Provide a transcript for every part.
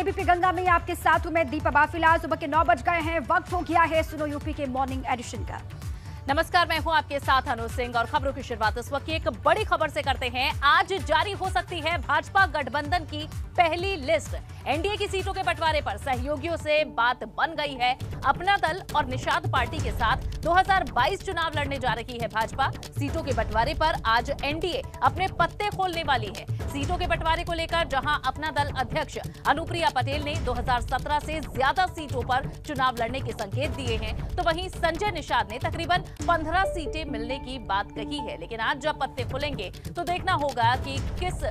ABP Ganga में आपके साथ हूं मैं दीपा बाफिला। सुबह के 9 बज गए हैं, वक्त हो गया है सुनो यूपी के मॉर्निंग एडिशन का। नमस्कार, मैं हूं आपके साथ अनु सिंह और खबरों की शुरुआत इस वक्त की एक बड़ी खबर से करते हैं। आज जारी हो सकती है भाजपा गठबंधन की पहली लिस्ट। एनडीए की सीटों के बंटवारे पर सहयोगियों से बात बन गई है। अपना दल और निषाद पार्टी के साथ 2022 चुनाव लड़ने जा रही है भाजपा। सीटों के बंटवारे पर आज एनडीए अपने पत्ते खोलने वाली है। सीटों के बंटवारे को लेकर जहां अपना दल अध्यक्ष अनुप्रिया पटेल ने 2017 से ज्यादा सीटों पर चुनाव लड़ने के संकेत दिए हैं, तो वहीं संजय निषाद ने तकरीबन 15 सीटें मिलने की बात कही है। लेकिन आज जब पत्ते खुलेंगे तो देखना होगा कि किस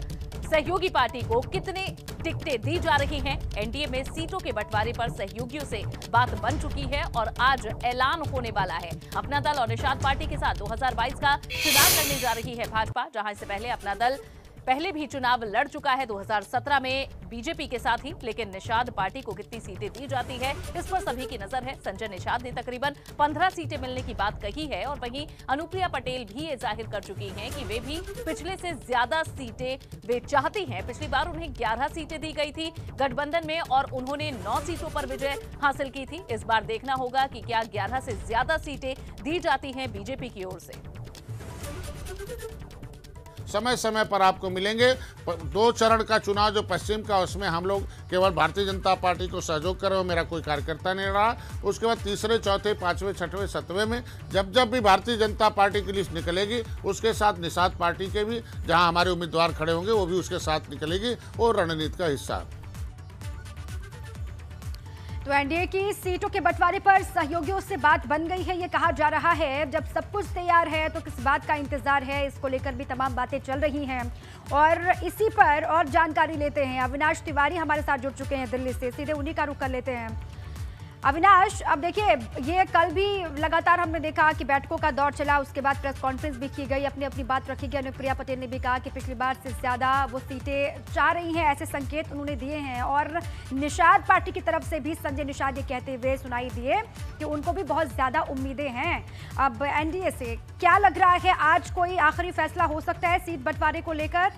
सहयोगी पार्टी को कितने टिकटें दी जा रही हैं। एनडीए में सीटों के बंटवारे पर सहयोगियों से बात बन चुकी है और आज ऐलान होने वाला है। अपना दल और निषाद पार्टी के साथ 2022 का चुनाव लड़ने जा रही है भाजपा, जहां इससे पहले अपना दल पहले भी चुनाव लड़ चुका है 2017 में बीजेपी के साथ ही। लेकिन निषाद पार्टी को कितनी सीटें दी जाती है इस पर सभी की नजर है। संजय निषाद ने तकरीबन 15 सीटें मिलने की बात कही है और वहीं अनुप्रिया पटेल भी ये जाहिर कर चुकी हैं कि वे भी पिछले से ज्यादा सीटें वे चाहती हैं। पिछली बार उन्हें 11 सीटें दी गई थी गठबंधन में और उन्होंने 9 सीटों पर विजय हासिल की थी। इस बार देखना होगा कि क्या 11 से ज्यादा सीटें दी जाती हैं बीजेपी की ओर से। समय समय पर आपको मिलेंगे। 2 चरण का चुनाव जो पश्चिम का, उसमें हम लोग केवल भारतीय जनता पार्टी को सहयोग कर रहे हो, मेरा कोई कार्यकर्ता नहीं रहा। उसके बाद तीसरे, चौथे, पांचवें, छठवें, 7वें में जब भी भारतीय जनता पार्टी की लिस्ट निकलेगी उसके साथ निषाद पार्टी के भी जहां हमारे उम्मीदवार खड़े होंगे वो भी उसके साथ निकलेगी और रणनीति का हिस्सा। तो एनडीए की सीटों के बंटवारे पर सहयोगियों से बात बन गई है, ये कहा जा रहा है। जब सब कुछ तैयार है तो किस बात का इंतजार है, इसको लेकर भी तमाम बातें चल रही हैं। और इसी पर और जानकारी लेते हैं। अविनाश तिवारी हमारे साथ जुड़ चुके हैं दिल्ली से, सीधे उन्हीं का रुख कर लेते हैं। अविनाश, अब देखिए, ये कल भी लगातार हमने देखा कि बैठकों का दौर चला, उसके बाद प्रेस कॉन्फ्रेंस भी की गई, अपनी अपनी बात रखी गई। अनुप्रिया पटेल ने भी कहा कि पिछली बार से ज्यादा वो सीटें चाह रही हैं, ऐसे संकेत उन्होंने दिए हैं। और निषाद पार्टी की तरफ से भी संजय निषाद ये कहते हुए सुनाई दिए कि उनको भी बहुत ज्यादा उम्मीदें हैं अब एनडीए से। क्या लग रहा है, आज कोई आखिरी फैसला हो सकता है सीट बंटवारे को लेकर?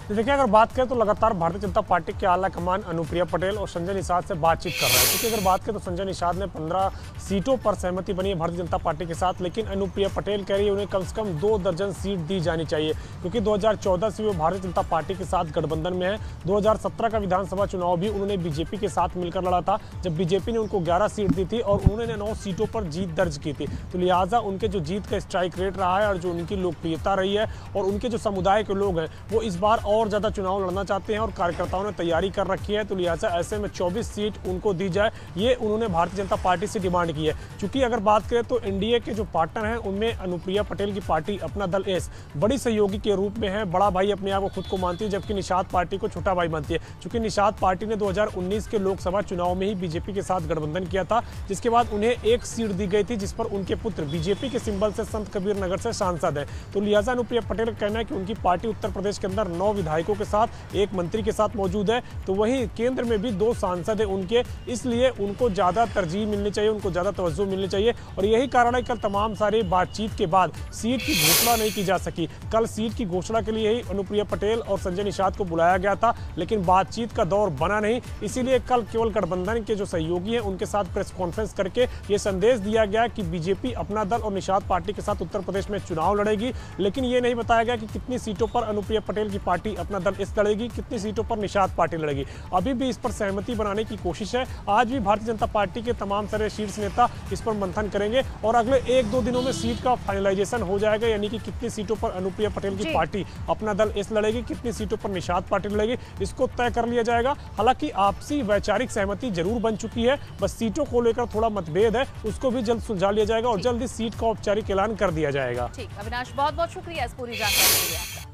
देखिए, अगर बात करें तो लगातार भारतीय जनता पार्टी के आला कमान अनुप्रिया पटेल और संजय निषाद से बातचीत कर रहा है। क्योंकि अगर बात करें तो संजय निषाद ने 15 सीटों पर सहमति बनी है भारतीय जनता पार्टी के साथ, लेकिन अनुप्रिया पटेल कह रही है उन्हें कम से कम 2 दर्जन सीट दी जानी चाहिए, क्योंकि 2014 से वो भारतीय जनता पार्टी के साथ गठबंधन में है। 2017 का विधानसभा चुनाव भी उन्होंने बीजेपी के साथ मिलकर लड़ा था, जब बीजेपी ने उनको 11 सीट दी थी और उन्होंने 9 सीटों पर जीत दर्ज की थी। तो लिहाजा उनके जो जीत का स्ट्राइक रेट रहा है और जो उनकी लोकप्रियता रही है और उनके जो समुदाय के लोग हैं वो इस बार और ज्यादा चुनाव लड़ना चाहते हैं और कार्यकर्ताओं ने तैयारी कर रखी है। तो लिहाजा ऐसे में 24 सीट उनको दी जाए, ये उन्होंने भारतीय जनता पार्टी से डिमांड की है। चूंकि अगर बात करें तो एनडीए के जो पार्टनर हैं उनमें अनुप्रिया पटेल की पार्टी अपना दल एस बड़ी सहयोगी के रूप में है। बड़ा भाई अपने आप को खुद को मानती है, जबकि निषाद पार्टी को छोटा भाई मानती है। चूंकि निषाद पार्टी ने 2019 के लोकसभा चुनाव में ही बीजेपी के साथ गठबंधन किया था, जिसके बाद उन्हें 1 सीट दी गई थी, जिस पर उनके पुत्र बीजेपी के सिंबल से संत कबीर नगर से सांसद है। तो लिहाजा अनुप्रिया पटेल का कहना है कि उनकी पार्टी उत्तर प्रदेश के अंदर 9 विधायकों के साथ 1 मंत्री के साथ मौजूद है, तो वहीं केंद्र में भी 2 सांसद है उनके, इसलिए उनको ज्यादा तरजीह मिलनी चाहिए, उनको ज्यादा तवज्जो मिलनी चाहिए। और यही कारण है कल तमाम सारे बातचीत के बाद सीट की घोषणा नहीं की जा सकी। कल सीट की घोषणा के लिए ही अनुप्रिया पटेल और संजय निषाद को बुलाया गया था, लेकिन बातचीत का दौर बना नहीं। इसीलिए कल केवल गठबंधन के जो सहयोगी हैं उनके साथ प्रेस कॉन्फ्रेंस करके ये संदेश दिया गया कि बीजेपी अपना दल और निषाद पार्टी के साथ उत्तर प्रदेश में चुनाव लड़ेगी, लेकिन ये नहीं बताया गया कि कितनी सीटों पर अनुप्रिया पटेल की पार्टी अपना दल इस लड़ेगी, कितनी सीटों पर निषाद पार्टी लड़ेगी। अभी भी इस पर सहमति बनाने की कोशिश है। आज भी भारतीय जनता पार्टी के तमाम सारे शीर्ष नेता इस पर मंथन करेंगे और अगले 1-2 दिनों में सीट का फाइनलाइजेशन हो जाएगा, यानी कि कितनी सीटों पर अनुप्रिया पटेल की पार्टी अपना दल इस लड़ेगी, कितनी सीटों पर निषाद पार्टी लड़ेगी, इसको तय कर लिया जाएगा। हालांकि आपसी वैचारिक सहमति जरूर बन चुकी है, बस सीटों को लेकर थोड़ा मतभेद है, उसको भी जल्द सुलझा लिया जाएगा और जल्द ही सीट का औपचारिक ऐलान कर दिया जाएगा। ठीक, अविनाश, बहुत बहुत शुक्रिया इस पूरी जानकारी के लिए आपका।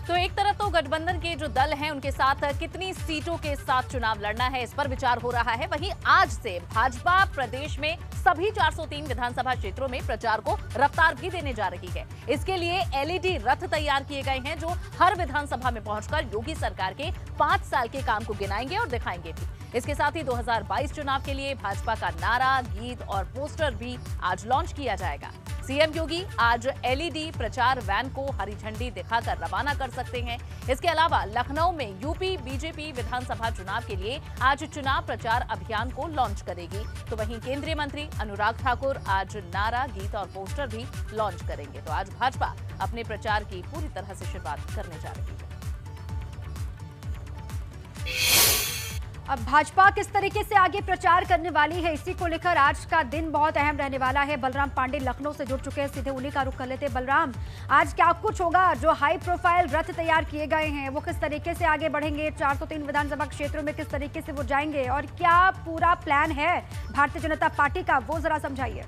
तो एक तरफ तो गठबंधन के जो दल हैं उनके साथ कितनी सीटों के साथ चुनाव लड़ना है इस पर विचार हो रहा है। वहीं आज से भाजपा प्रदेश में सभी 403 विधानसभा क्षेत्रों में प्रचार को रफ्तार भी देने जा रही है। इसके लिए एलईडी रथ तैयार किए गए हैं जो हर विधानसभा में पहुंचकर योगी सरकार के 5 साल के काम को गिनाएंगे और दिखाएंगे भी। इसके साथ ही 2022 चुनाव के लिए भाजपा का नारा, गीत और पोस्टर भी आज लॉन्च किया जाएगा। सीएम योगी आज एलईडी प्रचार वैन को हरी झंडी दिखाकर रवाना कर सकते हैं। इसके अलावा लखनऊ में यूपी बीजेपी विधानसभा चुनाव के लिए आज चुनाव प्रचार अभियान को लॉन्च करेगी। तो वहीं केंद्रीय मंत्री अनुराग ठाकुर आज नारा, गीत और पोस्टर भी लॉन्च करेंगे। तो आज भाजपा अपने प्रचार की पूरी तरह से शुरुआत करने जा रही है। अब भाजपा किस तरीके से आगे प्रचार करने वाली है, इसी को लेकर आज का दिन बहुत अहम रहने वाला है। बलराम पांडे लखनऊ से जुड़ चुके हैं, सीधे उन्हीं का रुख कर लेते हैं। बलराम, आज क्या कुछ होगा? जो हाई प्रोफाइल रथ तैयार किए गए हैं वो किस तरीके से आगे बढ़ेंगे? 403 विधानसभा क्षेत्रों में किस तरीके से वो जाएंगे और क्या पूरा प्लान है भारतीय जनता पार्टी का, वो जरा समझाइए।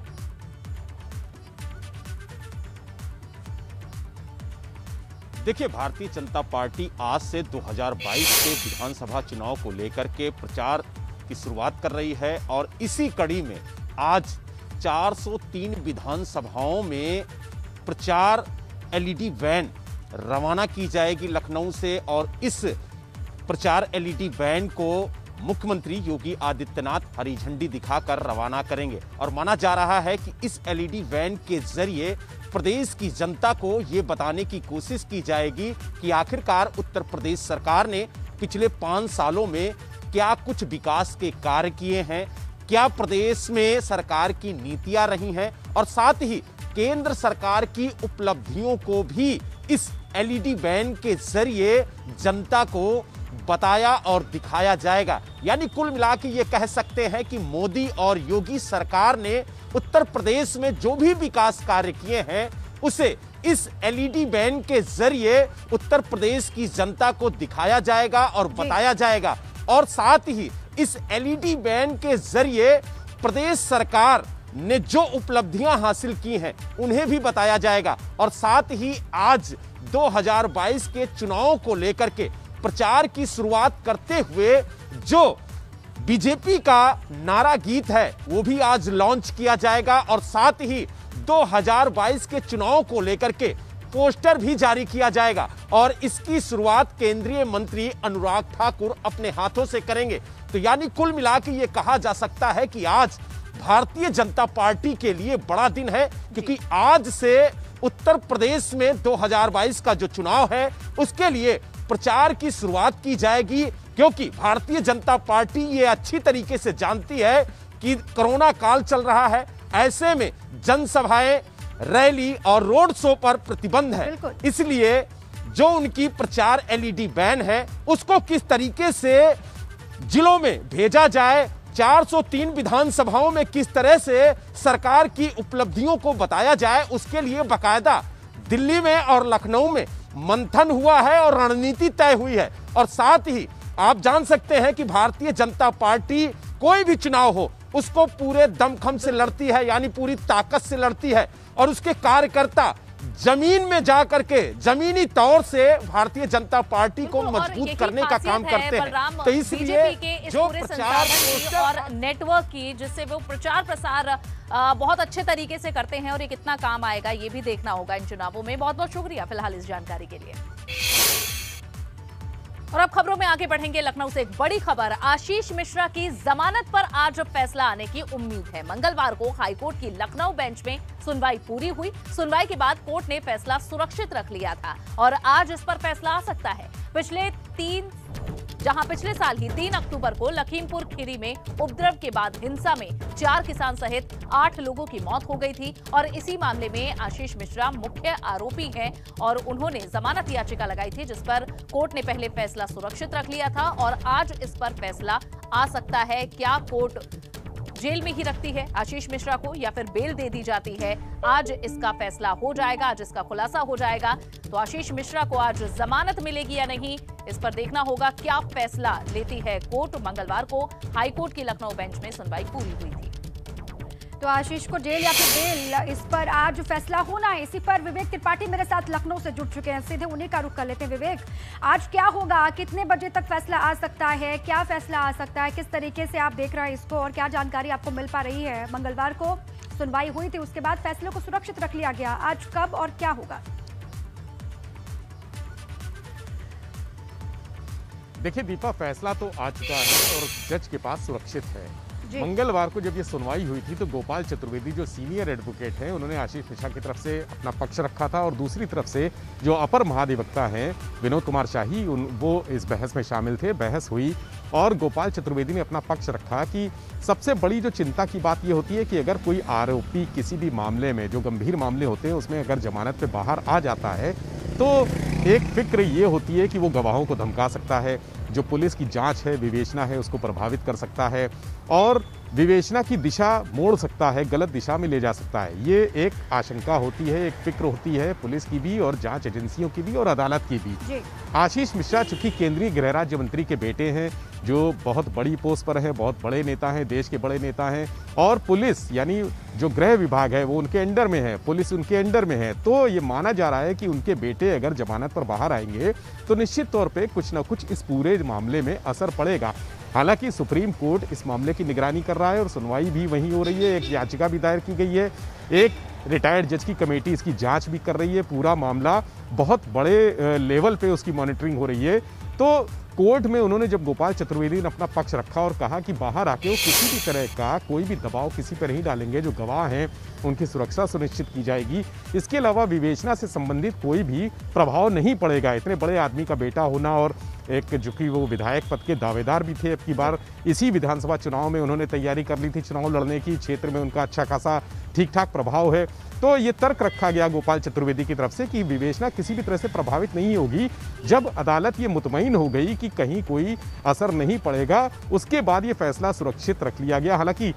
देखिए, भारतीय जनता पार्टी आज से 2022 के विधानसभा चुनाव को लेकर के प्रचार की शुरुआत कर रही है और इसी कड़ी में आज 403 विधानसभाओं में प्रचार एलईडी वैन रवाना की जाएगी लखनऊ से और इस प्रचार एलईडी वैन को मुख्यमंत्री योगी आदित्यनाथ हरी झंडी दिखाकर रवाना करेंगे। और माना जा रहा है कि इस एलईडी वैन के जरिए प्रदेश की जनता को ये बताने की कोशिश की जाएगी कि आखिरकार उत्तर प्रदेश सरकार ने पिछले 5 सालों में क्या कुछ विकास के कार्य किए हैं, क्या प्रदेश में सरकार की नीतियां रही हैं और साथ ही केंद्र सरकार की उपलब्धियों को भी इस एलईडी वैन के जरिए जनता को बताया और दिखाया जाएगा। यानी कुल मिला के ये कह सकते हैं कि मोदी और योगी सरकार ने उत्तर प्रदेश में जो भी विकास कार्य किए हैं उसे इस एलईडी वैन के जरिए उत्तर प्रदेश की जनता को दिखाया जाएगा और बताया जाएगा। और साथ ही इस एलईडी वैन के जरिए प्रदेश सरकार ने जो उपलब्धियां हासिल की हैं उन्हें भी बताया जाएगा। और साथ ही आज 2022 के चुनाव को लेकर के प्रचार की शुरुआत करते हुए जो बीजेपी का नारा गीत है वो भी आज लॉन्च किया जाएगा और साथ ही 2022 के चुनाव को लेकर के पोस्टर भी जारी किया जाएगा और इसकी शुरुआत केंद्रीय मंत्री अनुराग ठाकुर अपने हाथों से करेंगे। तो यानी कुल मिला के ये कहा जा सकता है कि आज भारतीय जनता पार्टी के लिए बड़ा दिन है, क्योंकि आज से उत्तर प्रदेश में 2022 का जो चुनाव है उसके लिए प्रचार की शुरुआत की जाएगी। क्योंकि भारतीय जनता पार्टी ये अच्छी तरीके से जानती है कि कोरोना काल चल रहा है, ऐसे में जनसभाएं, रैली और रोड शो पर प्रतिबंध है। इसलिए जो उनकी प्रचार एलईडी वैन है उसको किस तरीके से जिलों में भेजा जाए, 403 विधानसभाओं में किस तरह से सरकार की उपलब्धियों को बताया जाए, उसके लिए बाकायदा दिल्ली में और लखनऊ में मंथन हुआ है और रणनीति तय हुई है। और साथ ही आप जान सकते हैं कि भारतीय जनता पार्टी कोई भी चुनाव हो उसको पूरे दमखम से लड़ती है, यानी पूरी ताकत से लड़ती है और उसके कार्यकर्ता जमीन में जाकर के जमीनी तौर से भारतीय जनता पार्टी को मजबूत करने का काम करते हैं। तो इसलिए जो प्रचार और नेटवर्क की जिससे वो प्रचार प्रसार बहुत अच्छे तरीके से करते हैं और ये कितना काम आएगा ये भी देखना होगा इन चुनावों में। बहुत बहुत शुक्रिया फिलहाल इस जानकारी के लिए। और अब खबरों में आगे बढ़ेंगे। लखनऊ से एक बड़ी खबर, आशीष मिश्रा की जमानत पर आज फैसला आने की उम्मीद है। मंगलवार को हाईकोर्ट की लखनऊ बेंच में सुनवाई पूरी हुई। सुनवाई के बाद कोर्ट ने फैसला सुरक्षित रख लिया था और आज इस पर फैसला आ सकता है। पिछले साल ही 3 अक्टूबर को लखीमपुर खीरी में उपद्रव के बाद हिंसा में 4 किसान सहित 8 लोगों की मौत हो गई थी और इसी मामले में आशीष मिश्रा मुख्य आरोपी हैं और उन्होंने जमानत याचिका लगाई थी जिस पर कोर्ट ने पहले फैसला सुरक्षित रख लिया था और आज इस पर फैसला आ सकता है। क्या कोर्ट जेल में ही रखती है आशीष मिश्रा को या फिर बेल दे दी जाती है, आज इसका फैसला हो जाएगा, आज इसका खुलासा हो जाएगा। तो आशीष मिश्रा को आज जमानत मिलेगी या नहीं, इस पर देखना होगा क्या फैसला लेती है कोर्ट। मंगलवार को हाईकोर्ट की लखनऊ बेंच में सुनवाई पूरी हुई थी। तो आशीष को जेल या फिर बेल, इस पर आज फैसला होना है। इसी पर विवेक त्रिपाठी मेरे साथ लखनऊ से जुड़ चुके हैं, सीधे उन्हीं का रुख कर लेते हैं। विवेक, आज क्या होगा, कितने बजे तक फैसला आ सकता है, क्या फैसला आ सकता है, किस तरीके से आप देख रहे हैं इसको और क्या जानकारी आपको मिल पा रही है? मंगलवार को सुनवाई हुई थी, उसके बाद फैसले को सुरक्षित रख लिया गया, आज कब और क्या होगा? देखिए दीपा, फैसला तो आ चुका है और जज के पास सुरक्षित है, मंगलवार को जब ये सुनवाई हुई थी तो गोपाल चतुर्वेदी जो सीनियर एडवोकेट हैं उन्होंने आशीष मिश्रा की तरफ से अपना पक्ष रखा था और दूसरी तरफ से जो अपर महाधिवक्ता हैं विनोद कुमार शाही वो इस बहस में शामिल थे। बहस हुई और गोपाल चतुर्वेदी ने अपना पक्ष रखा कि सबसे बड़ी जो चिंता की बात ये होती है कि अगर कोई आरोपी किसी भी मामले में, जो गंभीर मामले होते हैं उसमें अगर जमानत पे बाहर आ जाता है तो एक फिक्र ये होती है कि वो गवाहों को धमका सकता है, जो पुलिस की जांच है, विवेचना है, उसको प्रभावित कर सकता है और विवेचना की दिशा मोड़ सकता है, गलत दिशा में ले जा सकता है। ये एक आशंका होती है, एक फिक्र होती है पुलिस की भी और जांच एजेंसियों की भी और अदालत की भी। आशीष मिश्रा चूंकि केंद्रीय गृह राज्य मंत्री के बेटे हैं, जो बहुत बड़ी पोस्ट पर है, बहुत बड़े नेता हैं, देश के बड़े नेता हैं और पुलिस यानी जो गृह विभाग है वो उनके अंडर में है, पुलिस उनके अंडर में है, तो ये माना जा रहा है कि उनके बेटे अगर जमानत पर बाहर आएंगे तो निश्चित तौर पे कुछ ना कुछ इस पूरे मामले में असर पड़ेगा। हालांकि सुप्रीम कोर्ट इस मामले की निगरानी कर रहा है और सुनवाई भी वहीं हो रही है, एक याचिका भी दायर की गई है, एक रिटायर्ड जज की कमेटी इसकी जांच भी कर रही है, पूरा मामला बहुत बड़े लेवल पे उसकी मॉनिटरिंग हो रही है। तो कोर्ट में उन्होंने जब गोपाल चतुर्वेदी ने अपना पक्ष रखा और कहा कि बाहर आके वो किसी भी तरह का कोई भी दबाव किसी पर नहीं डालेंगे, जो गवाह हैं उनकी सुरक्षा सुनिश्चित की जाएगी, इसके अलावा विवेचना से संबंधित कोई भी प्रभाव नहीं पड़ेगा। इतने बड़े आदमी का बेटा होना और एक जो कि वो विधायक पद के दावेदार भी थे, अब की बार इसी विधानसभा चुनाव में उन्होंने तैयारी कर ली थी चुनाव लड़ने की, क्षेत्र में उनका अच्छा खासा ठीक ठाक प्रभाव है, तो ये तर्क रखा गया गोपाल चतुर्वेदी की तरफ से कि विवेचना किसी भी तरह से प्रभावित नहीं होगी। जब अदालत ये मुतमईन हो गई कि कहीं कोई असर नहीं पड़ेगा, उसके बाद ये फैसला सुरक्षित रख लिया गया। हालांकि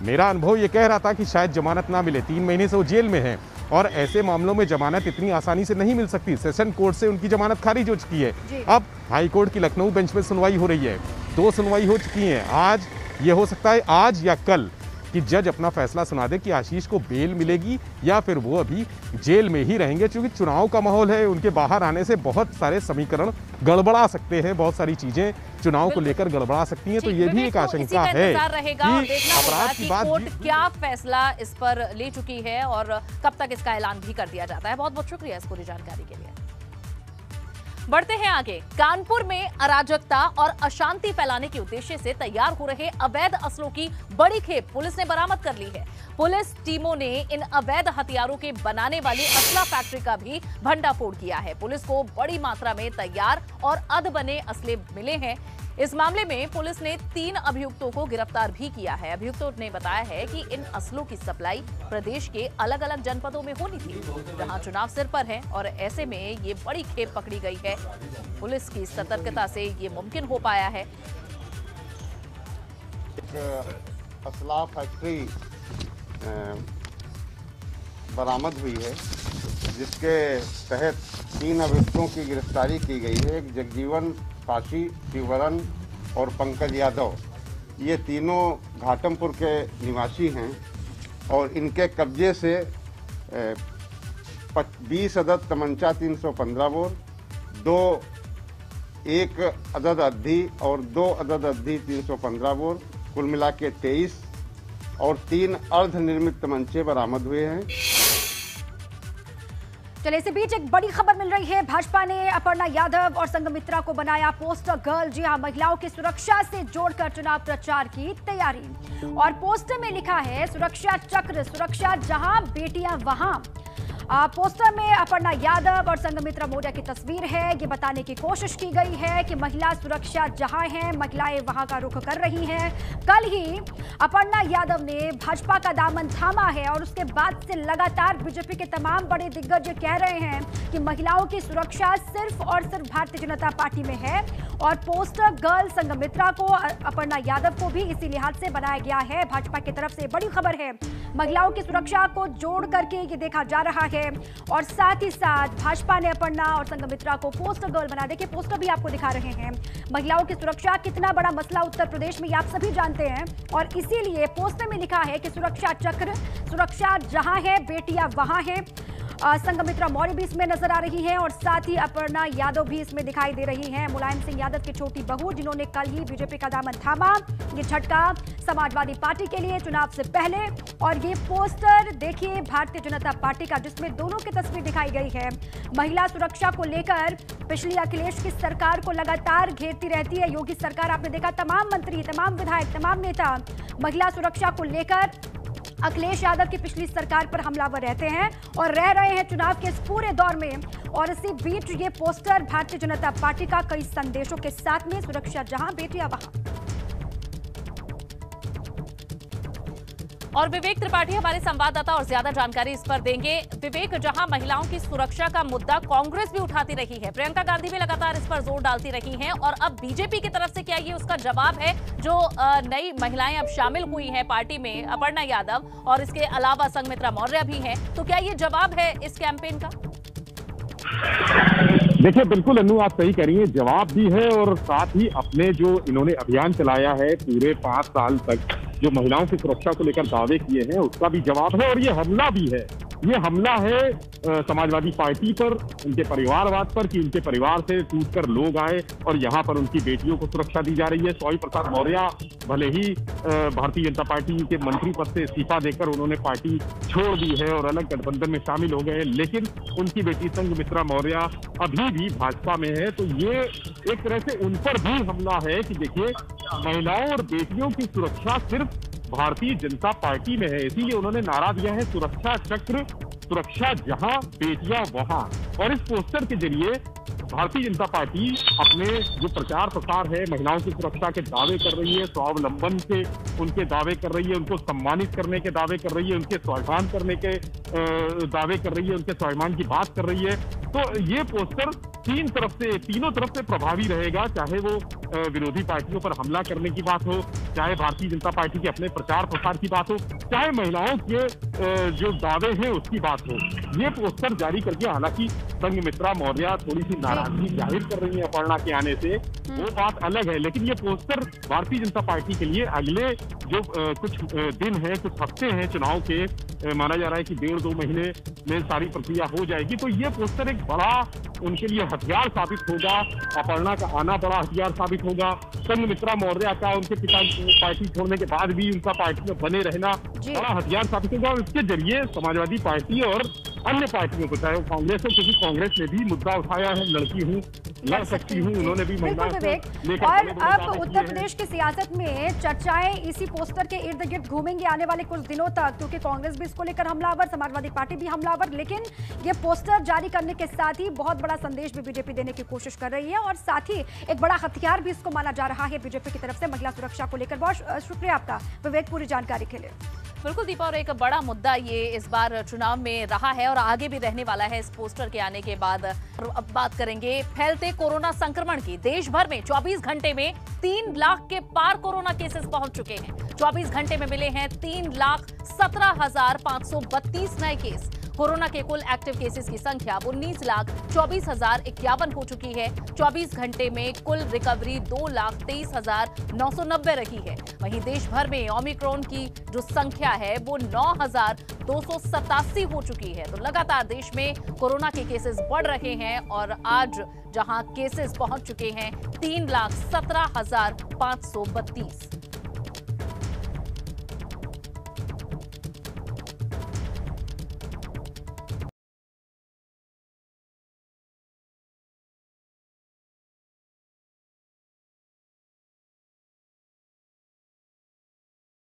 मेरा अनुभव ये कह रहा था कि शायद जमानत ना मिले, 3 महीने से वो जेल में है और ऐसे मामलों में जमानत इतनी आसानी से नहीं मिल सकती। सेशन कोर्ट से उनकी जमानत खारिज हो चुकी है, अब हाई कोर्ट की लखनऊ बेंच में सुनवाई हो रही है, 2 सुनवाई हो चुकी हैं। आज ये हो सकता है आज या कल कि जज अपना फैसला सुना दे कि आशीष को बेल मिलेगी या फिर वो अभी जेल में ही रहेंगे, क्योंकि चुनाव का माहौल है, उनके बाहर आने से बहुत सारे समीकरण गड़बड़ा सकते हैं, बहुत सारी चीजें चुनाव को लेकर गड़बड़ा सकती हैं, तो ये भी एक आशंका है कि अपराध की बात कोर्ट क्या फैसला इस पर ले चुकी है और कब तक इसका ऐलान भी कर दिया जाता है। बहुत बहुत शुक्रिया इस पूरी जानकारी के लिए। बढ़ते हैं आगे। कानपुर में अराजकता और अशांति फैलाने के उद्देश्य से तैयार हो रहे अवैध असलों की बड़ी खेप पुलिस ने बरामद कर ली है। पुलिस टीमों ने इन अवैध हथियारों के बनाने वाली असला फैक्ट्री का भी भंडाफोड़ किया है। पुलिस को बड़ी मात्रा में तैयार और अधबने असले मिले हैं। इस मामले में पुलिस ने 3 अभियुक्तों को गिरफ्तार भी किया है। अभियुक्तों ने बताया है कि इन असलों की सप्लाई प्रदेश के अलग अलग जनपदों में होनी थी, जहां चुनाव सिर पर है और ऐसे में ये बड़ी खेप पकड़ी गई है। पुलिस की सतर्कता से ये मुमकिन हो पाया है। एक असला फैक्ट्री बरामद हुई है, जिसके तहत 3 अभियुक्तों की गिरफ्तारी की गई है। एक जगजीवन काशी, शिवरन और पंकज यादव, ये तीनों घाटमपुर के निवासी हैं और इनके कब्जे से 20 अदद तमंचा 315 बोर, 1 अदद अद्धी और 2 अदद अद्धी 315 बोर, कुल मिला के 23 और 3 अर्धनिर्मित तमंचे बरामद हुए हैं। चलिए, इसी बीच एक बड़ी खबर मिल रही है। भाजपा ने अपर्णा यादव और संघमित्रा को बनाया पोस्टर गर्ल। जी हां, महिलाओं की सुरक्षा से जोड़कर चुनाव प्रचार की तैयारी और पोस्टर में लिखा है सुरक्षा चक्र, सुरक्षा जहां बेटियां वहां। पोस्टर में अपर्णा यादव और संघमित्रा मौर्य की तस्वीर है। ये बताने की कोशिश की गई है कि महिला सुरक्षा जहां है, महिलाएं वहां का रुख कर रही हैं। कल ही अपर्णा यादव ने भाजपा का दामन थामा है और उसके बाद से लगातार बीजेपी के तमाम बड़े दिग्गज कह रहे हैं कि महिलाओं की सुरक्षा सिर्फ और सिर्फ भारतीय जनता पार्टी में है और पोस्टर गर्ल संघमित्रा को, अपर्णा यादव को भी इसी लिहाज से बनाया गया है। भाजपा की तरफ से बड़ी खबर है, महिलाओं की सुरक्षा को जोड़ करके ये देखा जा रहा है और साथ ही साथ भाजपा ने अपर्णा और संघमित्रा को पोस्टर गर्ल बना। देखिए, पोस्टर भी आपको दिखा रहे हैं। महिलाओं की सुरक्षा कितना बड़ा मसला उत्तर प्रदेश में, आप सभी जानते हैं और इसीलिए पोस्टर में लिखा है कि सुरक्षा चक्र, सुरक्षा जहां है बेटियां वहां है। संघमित्रा मौर्य भी इसमें नजर आ रही हैं और साथ ही अपर्णा यादव भी इसमें दिखाई दे रही हैं। मुलायम सिंह यादव की छोटी बहू जिन्होंने कल ही बीजेपी का दामन थामा। ये झटका समाजवादी पार्टी के लिए चुनाव से पहले। और ये पोस्टर देखिए भारतीय जनता पार्टी का, जिसमें दोनों की तस्वीर दिखाई गई है। महिला सुरक्षा को लेकर पिछली अखिलेश की सरकार को लगातार घेरती रहती है योगी सरकार। आपने देखा तमाम मंत्री, तमाम विधायक, तमाम नेता महिला सुरक्षा को लेकर अखिलेश यादव की पिछली सरकार पर हमलावर रहते हैं और रह रहे हैं चुनाव के इस पूरे दौर में। और इसी बीच ये पोस्टर भारतीय जनता पार्टी का कई संदेशों के साथ में, सुरक्षा जहां बेटियां वहां। और विवेक त्रिपाठी हमारे संवाददाता और ज्यादा जानकारी इस पर देंगे। विवेक, जहां महिलाओं की सुरक्षा का मुद्दा कांग्रेस भी उठाती रही है, प्रियंका गांधी भी लगातार इस पर जोर डालती रही हैं, और अब बीजेपी की तरफ से क्या ये उसका जवाब है? जो नई महिलाएं अब शामिल हुई हैं पार्टी में, अपर्णा यादव और इसके अलावा संघमित्रा मौर्य भी हैं, तो क्या ये जवाब है इस कैंपेन का? देखिए, बिल्कुल अनु, आप सही कह रही हैं, जवाब भी है और साथ ही अपने जो इन्होंने अभियान चलाया है पूरे 5 साल तक, जो महिलाओं की सुरक्षा को लेकर दावे किए हैं, उसका भी जवाब है। और ये हमला भी है, ये हमला है समाजवादी पार्टी पर, उनके परिवारवाद पर, कि उनके परिवार से टूटकर लोग आए और यहाँ पर उनकी बेटियों को सुरक्षा दी जा रही है। स्वामी प्रसाद मौर्य भले ही भारतीय जनता पार्टी के मंत्री पद से इस्तीफा देकर उन्होंने पार्टी छोड़ दी है और अलग गठबंधन में शामिल हो गए हैं, लेकिन उनकी बेटी संघमित्रा मौर्य अभी भी भाजपा में है। तो ये एक तरह से उन पर भी हमला है कि देखिए, महिलाओं और बेटियों की सुरक्षा सिर्फ भारतीय जनता पार्टी में है। इसीलिए उन्होंने नारा दिया है, सुरक्षा चक्र, सुरक्षा जहां बेटियां वहां। और इस पोस्टर के जरिए भारतीय जनता पार्टी अपने जो प्रचार प्रसार है, महिलाओं की सुरक्षा के दावे कर रही है, स्वावलंबन के उनके दावे कर रही है, उनको सम्मानित करने के दावे कर रही है, उनके स्वाभिमान करने के दावे कर रही है, उनके स्वाभिमान की बात कर रही है। तो ये पोस्टर तीनों तरफ से प्रभावी रहेगा, चाहे वो विरोधी पार्टियों पर हमला करने की बात हो, चाहे भारतीय जनता पार्टी के अपने प्रचार प्रसार की बात हो, चाहे महिलाओं के जो दावे हैं उसकी बात हो। ये पोस्टर जारी करके, हालांकि संघमित्रा मौर्य थोड़ी सी नाराजगी जाहिर कर रही है अपर्णा के आने से, वो बात अलग है, लेकिन ये पोस्टर भारतीय जनता पार्टी के लिए अगले जो कुछ दिन हैं, कुछ हफ्ते हैं चुनाव के, माना जा रहा है कि 1.5-2 महीने में सारी प्रक्रिया हो जाएगी। तो ये पोस्टर एक बड़ा उनके लिए हथियार साबित होगा। अपर्णा का आना बड़ा हथियार साबित होगा, संघमित्रा मौर्य का उनके पिता पार्टी छोड़ने के बाद भी उनका पार्टी में बने रहना बड़ा हथियार साबित होगा। और इसके जरिए समाजवादी पार्टी और अन्य पार्टियों को, चाहे वो कांग्रेस हो, क्योंकि कांग्रेस ने भी मुद्दा उठाया है, लड़की हूँ, लड़ सकती हूँ, उन्होंने भी महिलाओं को लेकर। और अब उत्तर प्रदेश की सियासत में चर्चाएं इसी पोस्टर के इर्द गिर्द घूमेंगी आने वाले कुछ दिनों तक, क्योंकि कांग्रेस भी इसको लेकर हमलावर, समाजवादी पार्टी भी हमलावर। लेकिन ये पोस्टर जारी करने के साथ ही बहुत बड़ा संदेश भी बीजेपी देने की कोशिश कर रही है और साथ ही एक बड़ा हथियार भी इसको माना जा रहा है बीजेपी की तरफ से महिला सुरक्षा को लेकर। बहुत शुक्रिया आपका विवेक, पूरी जानकारी के लिए। बिल्कुल दीपा, और एक बड़ा मुद्दा ये इस बार चुनाव में रहा है और आगे भी रहने वाला है इस पोस्टर के आने के बाद। अब बात करेंगे फैलते कोरोना संक्रमण की। देश भर में 24 घंटे में 3 लाख के पार कोरोना केसेस पहुंच चुके हैं। 24 घंटे में मिले हैं 3,17,532 नए केस। कोरोना के कुल एक्टिव केसेस की संख्या 19,24,051 हो चुकी है। 24 घंटे में कुल रिकवरी 2,23,990 रही है। वहीं देश भर में ओमिक्रॉन की जो संख्या है वो 9,287 हो चुकी है। तो लगातार देश में कोरोना के केसेस बढ़ रहे हैं और आज जहां केसेस पहुंच चुके हैं 3,17,532।